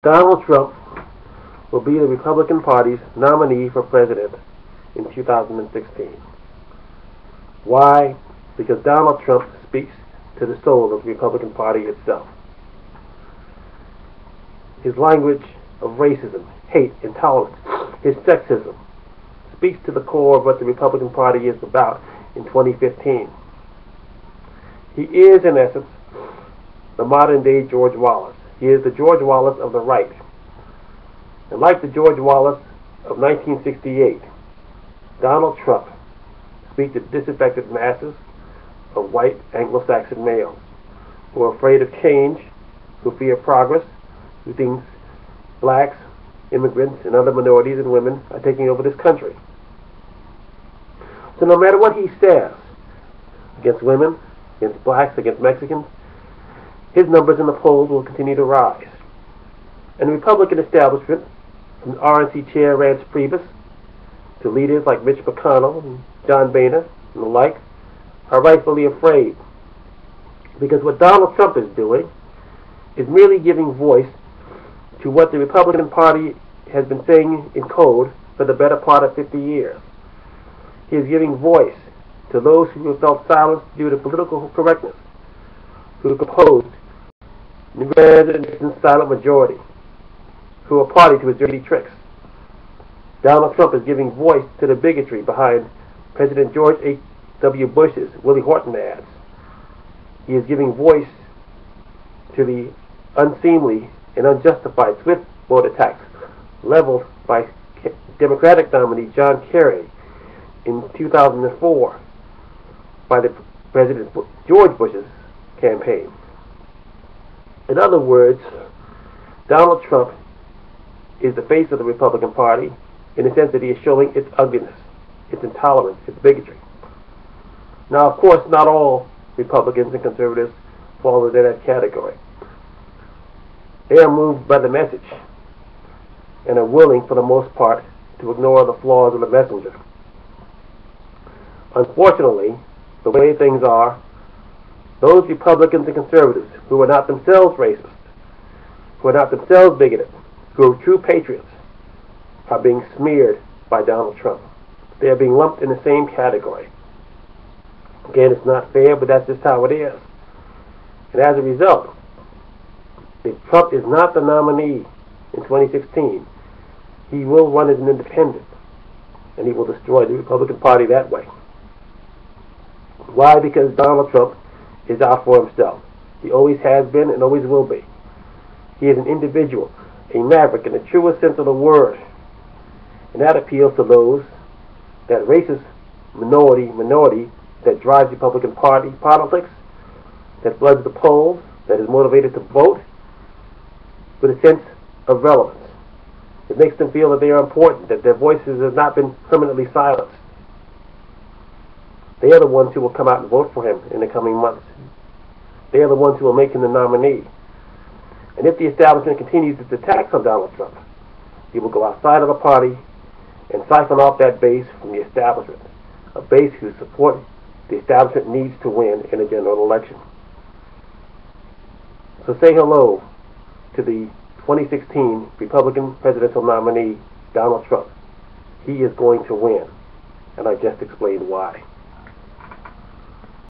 Donald Trump will be the Republican Party's nominee for president in 2016. Why? Because Donald Trump speaks to the soul of the Republican Party itself. His language of racism, hate, intolerance, his sexism, speaks to the core of what the Republican Party is about in 2015. He is, in essence, the modern-day George Wallace. He is the George Wallace of the right. And like the George Wallace of 1968, Donald Trump speaks to disaffected masses of white Anglo-Saxon males who are afraid of change, who fear progress, who think blacks, immigrants, and other minorities and women are taking over this country. So no matter what he says against women, against blacks, against Mexicans, his numbers in the polls will continue to rise. And the Republican establishment, from RNC Chair Reince Priebus to leaders like Mitch McConnell and John Boehner and the like, are rightfully afraid. Because what Donald Trump is doing is merely giving voice to what the Republican Party has been saying in code for the better part of 50 years. He is giving voice to those who have felt silenced due to political correctness, who have opposed the president's silent majority, who are party to his dirty tricks. Donald Trump is giving voice to the bigotry behind President George H.W. Bush's Willie Horton ads. He is giving voice to the unseemly and unjustified swift vote attacks leveled by Democratic nominee John Kerry in 2004 by the President George Bush's campaign. In other words, Donald Trump is the face of the Republican Party in the sense that he is showing its ugliness, its intolerance, its bigotry. Now, of course, not all Republicans and conservatives fall into that category. They are moved by the message and are willing, for the most part, to ignore the flaws of the messenger. Unfortunately, the way things are, those Republicans and conservatives who are not themselves racist, who are not themselves bigoted, who are true patriots, are being smeared by Donald Trump. They are being lumped in the same category. Again, it's not fair, but that's just how it is. And as a result, if Trump is not the nominee in 2016, he will run as an independent, and he will destroy the Republican Party that way. Why? Because Donald Trump is out for himself. He always has been and always will be. He is an individual, a maverick in the truest sense of the word. And that appeals to those, that racist minority that drives Republican Party politics, that floods the polls, that is motivated to vote with a sense of relevance. It makes them feel that they are important, that their voices have not been permanently silenced. They are the ones who will come out and vote for him in the coming months. They are the ones who will make him the nominee. And if the establishment continues its attacks on Donald Trump, he will go outside of the party and siphon off that base from the establishment, a base whose support the establishment needs to win in a general election. So say hello to the 2016 Republican presidential nominee, Donald Trump. He is going to win, and I just explained why.